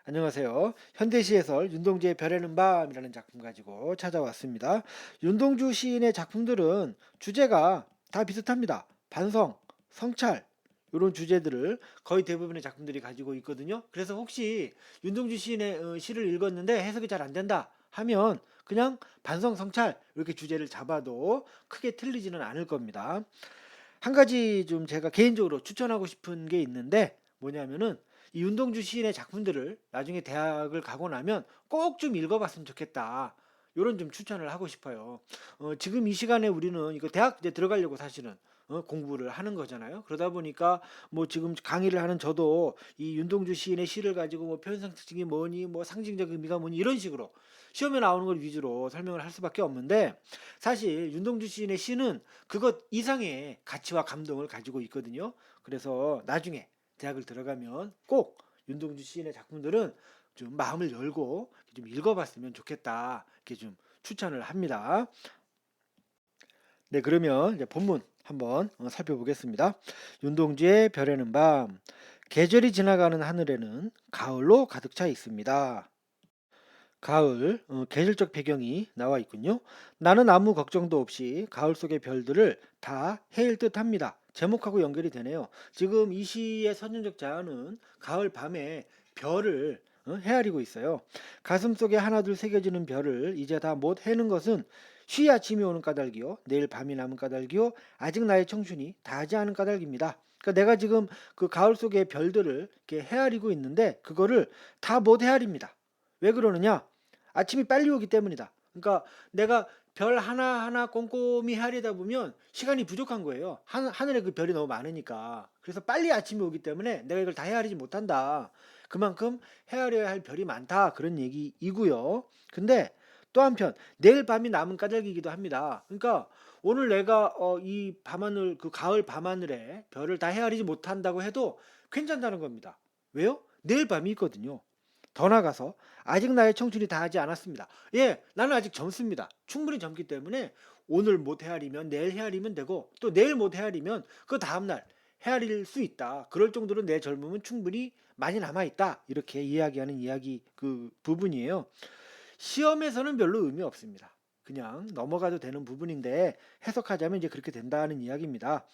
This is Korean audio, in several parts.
안녕하세요. 현대시의 설 윤동주의 별에는 밤이라는 작품 가지고 찾아왔습니다. 윤동주 시인의 작품들은 주제가 다 비슷합니다. 반성, 성찰 이런 주제들을 거의 대부분의 작품들이 가지고 있거든요. 그래서 혹시 윤동주 시인의 시를 읽었는데 해석이 잘 안 된다 하면 그냥 반성, 성찰 이렇게 주제를 잡아도 크게 틀리지는 않을 겁니다. 한 가지 좀 제가 개인적으로 추천하고 싶은 게 있는데 뭐냐면은 이 윤동주 시인의 작품들을 나중에 대학을 가고 나면 꼭 좀 읽어봤으면 좋겠다. 요런 좀 추천을 하고 싶어요. 지금 이 시간에 우리는 이거 대학 이제 들어가려고 사실은 공부를 하는 거잖아요. 그러다 보니까 뭐 지금 강의를 하는 저도 이 윤동주 시인의 시를 가지고 뭐 표현상 특징이 뭐니, 뭐 상징적 의미가 뭐니 이런 식으로 시험에 나오는 걸 위주로 설명을 할 수밖에 없는데 사실 윤동주 시인의 시는 그것 이상의 가치와 감동을 가지고 있거든요. 그래서 나중에 대학을 들어가면 꼭 윤동주 시인의 작품들은 좀 마음을 열고 좀 읽어봤으면 좋겠다. 이렇게 좀 추천을 합니다. 네, 그러면 이제 본문 한번 살펴보겠습니다. 윤동주의 별에는 밤. 계절이 지나가는 하늘에는 가을로 가득 차 있습니다. 가을, 계절적 배경이 나와 있군요. 나는 아무 걱정도 없이 가을 속의 별들을 다 헤일 듯 합니다. 제목하고 연결이 되네요. 지금 이 시의 선전적자는 가을 밤에 별을 헤아리고 있어요. 가슴 속에 하나둘 새겨지는 별을 이제 다 못 헤는 것은 쉬 아침이 오는 까닭이요. 내일 밤이 남은 까닭이요. 아직 나의 청춘이 다하지 않은 까닭입니다. 그러니까 내가 지금 그 가을 속의 별들을 이렇게 헤아리고 있는데 그거를 다 못 헤아립니다. 왜 그러느냐? 아침이 빨리 오기 때문이다. 그러니까 내가 별 하나하나 꼼꼼히 헤아리다 보면 시간이 부족한 거예요. 하늘에 그 별이 너무 많으니까. 그래서 빨리 아침이 오기 때문에 내가 이걸 다 헤아리지 못한다. 그만큼 헤아려야 할 별이 많다. 그런 얘기이고요. 근데 또 한편 내일 밤이 남은 까닭이기도 합니다. 그러니까 오늘 내가 이 밤하늘 그 가을 밤하늘에 별을 다 헤아리지 못한다고 해도 괜찮다는 겁니다. 왜요? 내일 밤이 있거든요. 더 나아가서 아직 나의 청춘이 다하지 않았습니다. 예, 나는 아직 젊습니다. 충분히 젊기 때문에 오늘 못 헤아리면 내일 헤아리면 되고 또 내일 못 헤아리면 그 다음날 헤아릴 수 있다. 그럴 정도로 내 젊음은 충분히 많이 남아있다. 이렇게 이야기하는 이야기 그 부분이에요. 시험에서는 별로 의미 없습니다. 그냥 넘어가도 되는 부분인데 해석하자면 이제 그렇게 된다는 이야기입니다.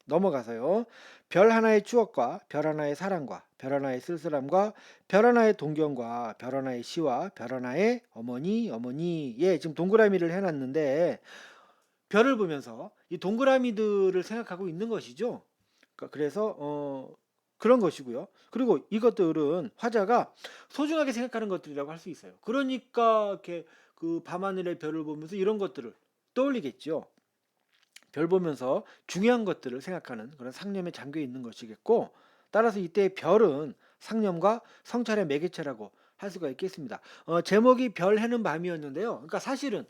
넘어가서요. 별 하나의 추억과 별 하나의 사랑과 별 하나의 쓸쓸함과 별 하나의 동경과 별 하나의 시와 별 하나의 어머니 어머니 예 지금 동그라미를 해놨는데 별을 보면서 이 동그라미들을 생각하고 있는 것이죠. 그래서 그런 것이고요. 그리고 이것들은 화자가 소중하게 생각하는 것들이라고 할 수 있어요. 그러니까 이렇게 그 밤하늘의 별을 보면서 이런 것들을 떠올리겠죠. 별 보면서 중요한 것들을 생각하는 그런 상념에 잠겨 있는 것이겠고 따라서 이때 별은 상념과 성찰의 매개체라고 할 수가 있겠습니다. 제목이 별 해는 밤이었는데요. 그러니까 사실은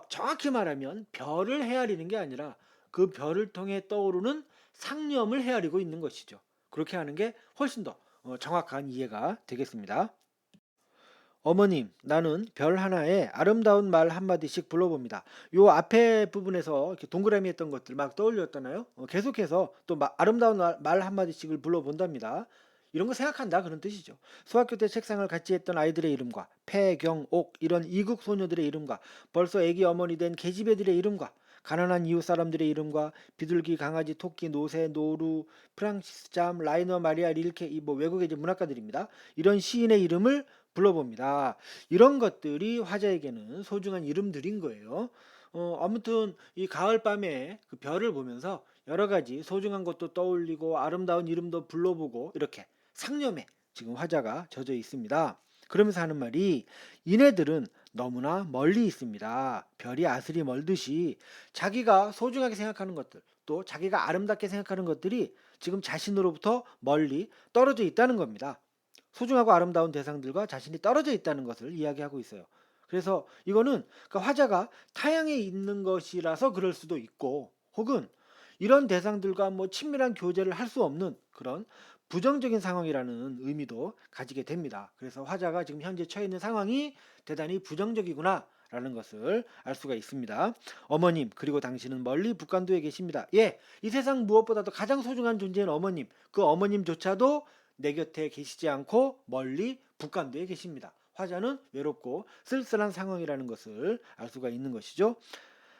정확히 말하면 별을 헤아리는 게 아니라 그 별을 통해 떠오르는 상념을 헤아리고 있는 것이죠. 그렇게 하는 게 훨씬 더 정확한 이해가 되겠습니다. 어머님, 나는 별 하나에 아름다운 말 한마디씩 불러봅니다. 요 앞에 부분에서 이렇게 동그라미 했던 것들 막 떠올렸잖아요. 계속해서 또 아름다운 말 한마디씩을 불러본답니다. 이런 거 생각한다 그런 뜻이죠. 수학교 때 책상을 같이 했던 아이들의 이름과 폐경, 옥 이런 이국 소녀들의 이름과 벌써 애기 어머니 된 계집애들의 이름과 가난한 이웃 사람들의 이름과 비둘기, 강아지, 토끼, 노새, 노루, 프랑시스 잠, 라이너, 마리아, 릴케 이 뭐 외국의 이제 문학가들입니다. 이런 시인의 이름을 불러봅니다. 이런 것들이 화자에게는 소중한 이름들인 거예요. 아무튼 이 가을밤에 그 별을 보면서 여러 가지 소중한 것도 떠올리고 아름다운 이름도 불러보고 이렇게 상념에 지금 화자가 젖어 있습니다. 그러면서 하는 말이 이네들은 너무나 멀리 있습니다. 별이 아스리 멀듯이 자기가 소중하게 생각하는 것들 또 자기가 아름답게 생각하는 것들이 지금 자신으로부터 멀리 떨어져 있다는 겁니다. 소중하고 아름다운 대상들과 자신이 떨어져 있다는 것을 이야기하고 있어요. 그래서 이거는 그 화자가 타향에 있는 것이라서 그럴 수도 있고 혹은 이런 대상들과 뭐 친밀한 교제를 할 수 없는 그런 부정적인 상황이라는 의미도 가지게 됩니다. 그래서 화자가 지금 현재 처해 있는 상황이 대단히 부정적이구나 라는 것을 알 수가 있습니다. 어머님 그리고 당신은 멀리 북간도에 계십니다. 예, 이 세상 무엇보다도 가장 소중한 존재인 어머님 그 어머님조차도 내 곁에 계시지 않고 멀리 북간도에 계십니다. 화자는 외롭고 쓸쓸한 상황이라는 것을 알 수가 있는 것이죠.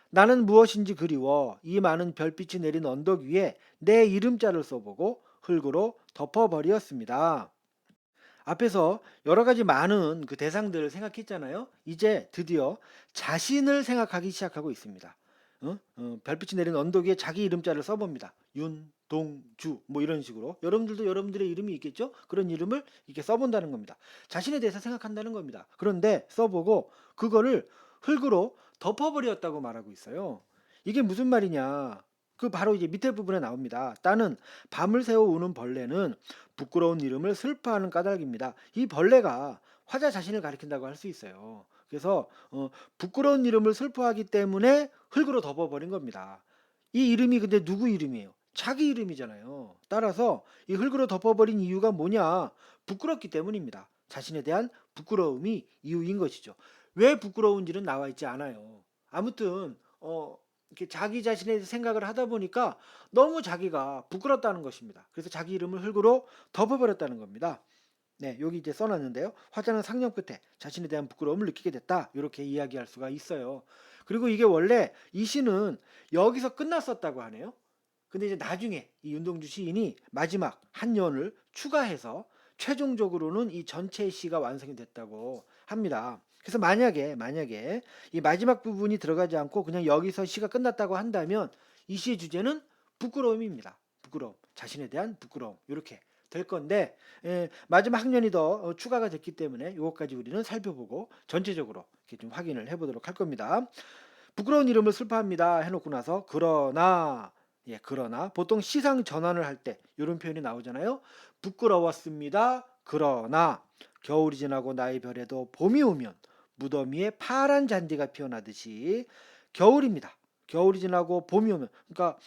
나는 무엇인지 그리워 이 많은 별빛이 내린 언덕 위에 내 이름자를 써보고 흙으로 덮어버리었습니다. 앞에서 여러 가지 많은 그 대상들을 생각했잖아요. 이제 드디어 자신을 생각하기 시작하고 있습니다. 별빛이 내린 언덕 위에 자기 이름자를 써봅니다. 윤동주 뭐 이런 식으로 여러분들도 여러분들의 이름이 있겠죠? 그런 이름을 이렇게 써본다는 겁니다. 자신에 대해서 생각한다는 겁니다. 그런데 써보고 그거를 흙으로 덮어버렸다고 말하고 있어요. 이게 무슨 말이냐? 그 바로 이제 밑에 부분에 나옵니다. 따는 밤을 새워 우는 벌레는 부끄러운 이름을 슬퍼하는 까닭입니다. 이 벌레가 화자 자신을 가리킨다고 할 수 있어요. 그래서 부끄러운 이름을 슬퍼하기 때문에 흙으로 덮어버린 겁니다. 이 이름이 근데 누구 이름이에요? 자기 이름이잖아요. 따라서 이 흙으로 덮어버린 이유가 뭐냐? 부끄럽기 때문입니다. 자신에 대한 부끄러움이 이유인 것이죠. 왜 부끄러운지는 나와 있지 않아요. 아무튼 이렇게 자기 자신의 생각을 하다 보니까 너무 자기가 부끄럽다는 것입니다. 그래서 자기 이름을 흙으로 덮어버렸다는 겁니다. 네, 여기 이제 써놨는데요. 화자는 상념 끝에 자신에 대한 부끄러움을 느끼게 됐다. 이렇게 이야기할 수가 있어요. 그리고 이게 원래 이 시는 여기서 끝났었다고 하네요. 근데 이제 나중에 이 윤동주 시인이 마지막 한 연을 추가해서 최종적으로는 이 전체 시가 완성이 됐다고 합니다. 그래서 만약에 이 마지막 부분이 들어가지 않고 그냥 여기서 시가 끝났다고 한다면 이 시의 주제는 부끄러움입니다. 부끄러움, 자신에 대한 부끄러움 이렇게 될 건데 마지막 학년이 더 추가가 됐기 때문에 이것까지 우리는 살펴보고 전체적으로 이렇게 좀 확인을 해보도록 할 겁니다. 부끄러운 이름을 슬퍼합니다 해놓고 나서 그러나 보통 시상 전환을 할 때 이런 표현이 나오잖아요. 부끄러웠습니다. 그러나 겨울이 지나고 나의 별에도 봄이 오면 무더미에 파란 잔디가 피어나듯이 겨울입니다. 겨울이 지나고 봄이 오면 그러니까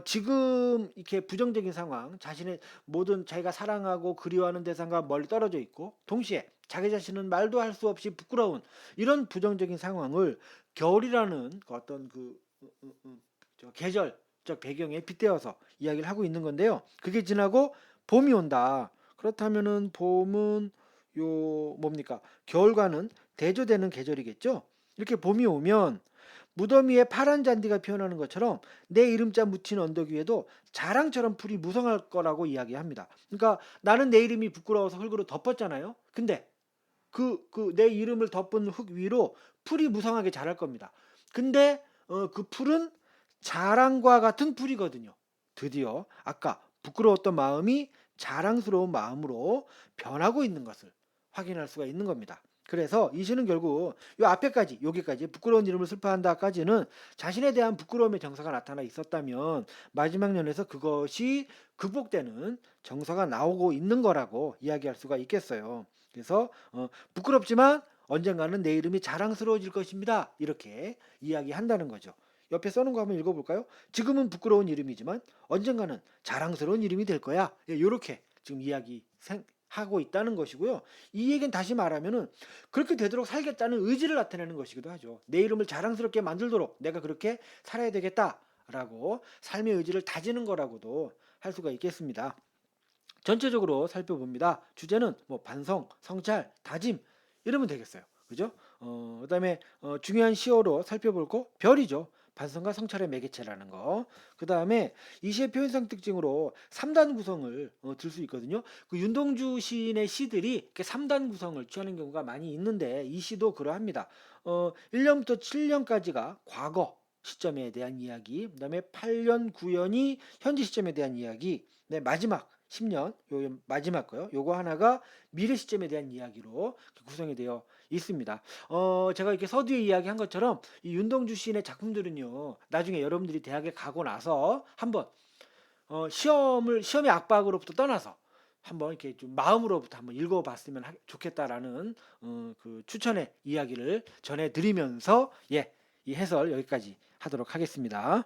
지금 이렇게 부정적인 상황 자신의 모든 자기가 사랑하고 그리워하는 대상과 멀리 떨어져 있고 동시에 자기 자신은 말도 할 수 없이 부끄러운 이런 부정적인 상황을 겨울이라는 그 어떤 계절적 배경에 빗대어서 이야기를 하고 있는 건데요. 그게 지나고 봄이 온다. 그렇다면은 봄은 요 뭡니까? 겨울과는 대조되는 계절이겠죠. 이렇게 봄이 오면 무더미에 파란 잔디가 피어나는 것처럼 내 이름자 묻힌 언덕 위에도 자랑처럼 풀이 무성할 거라고 이야기합니다. 그러니까 나는 내 이름이 부끄러워서 흙으로 덮었잖아요. 근데 내 이름을 덮은 흙 위로 풀이 무성하게 자랄 겁니다. 근데 그 풀은 자랑과 같은 풀이거든요. 드디어 아까 부끄러웠던 마음이 자랑스러운 마음으로 변하고 있는 것을 확인할 수가 있는 겁니다. 그래서 이 시는 결국 요 앞에까지 여기까지 부끄러운 이름을 슬퍼한다까지는 자신에 대한 부끄러움의 정서가 나타나 있었다면 마지막 년에서 그것이 극복되는 정서가 나오고 있는 거라고 이야기할 수가 있겠어요. 그래서 부끄럽지만 언젠가는 내 이름이 자랑스러워질 것입니다. 이렇게 이야기한다는 거죠. 옆에 써놓은 거 한번 읽어볼까요? 지금은 부끄러운 이름이지만 언젠가는 자랑스러운 이름이 될 거야. 이렇게 지금 하고 있다는 것이고요. 이 얘기는 다시 말하면은 그렇게 되도록 살겠다는 의지를 나타내는 것이기도 하죠. 내 이름을 자랑스럽게 만들도록 내가 그렇게 살아야 되겠다라고 삶의 의지를 다지는 거라고도 할 수가 있겠습니다. 전체적으로 살펴봅니다. 주제는 뭐 반성, 성찰, 다짐 이러면 되겠어요. 그죠? 그다음에 중요한 시어로 살펴볼 거 별이죠. 반성과 성찰의 매개체라는 거. 그다음에 이 시의 표현상 특징으로 3단 구성을 들 수 있거든요. 그 윤동주 시인의 시들이 이렇게 3단 구성을 취하는 경우가 많이 있는데 이 시도 그러합니다. 1년부터 7년까지가 과거 시점에 대한 이야기, 그다음에 8년, 9년이 현재 시점에 대한 이야기, 네, 마지막 10년, 요 마지막 거요. 요거 하나가 미래 시점에 대한 이야기로 구성이 되어 있습니다. 제가 이렇게 서두에 이야기한 것처럼 이 윤동주 시인의 작품들은요. 나중에 여러분들이 대학에 가고 나서 한번 시험의 압박으로부터 떠나서 한번 이렇게 좀 마음으로부터 한번 읽어봤으면 좋겠다라는 그 추천의 이야기를 전해드리면서 이 해설 여기까지 하도록 하겠습니다.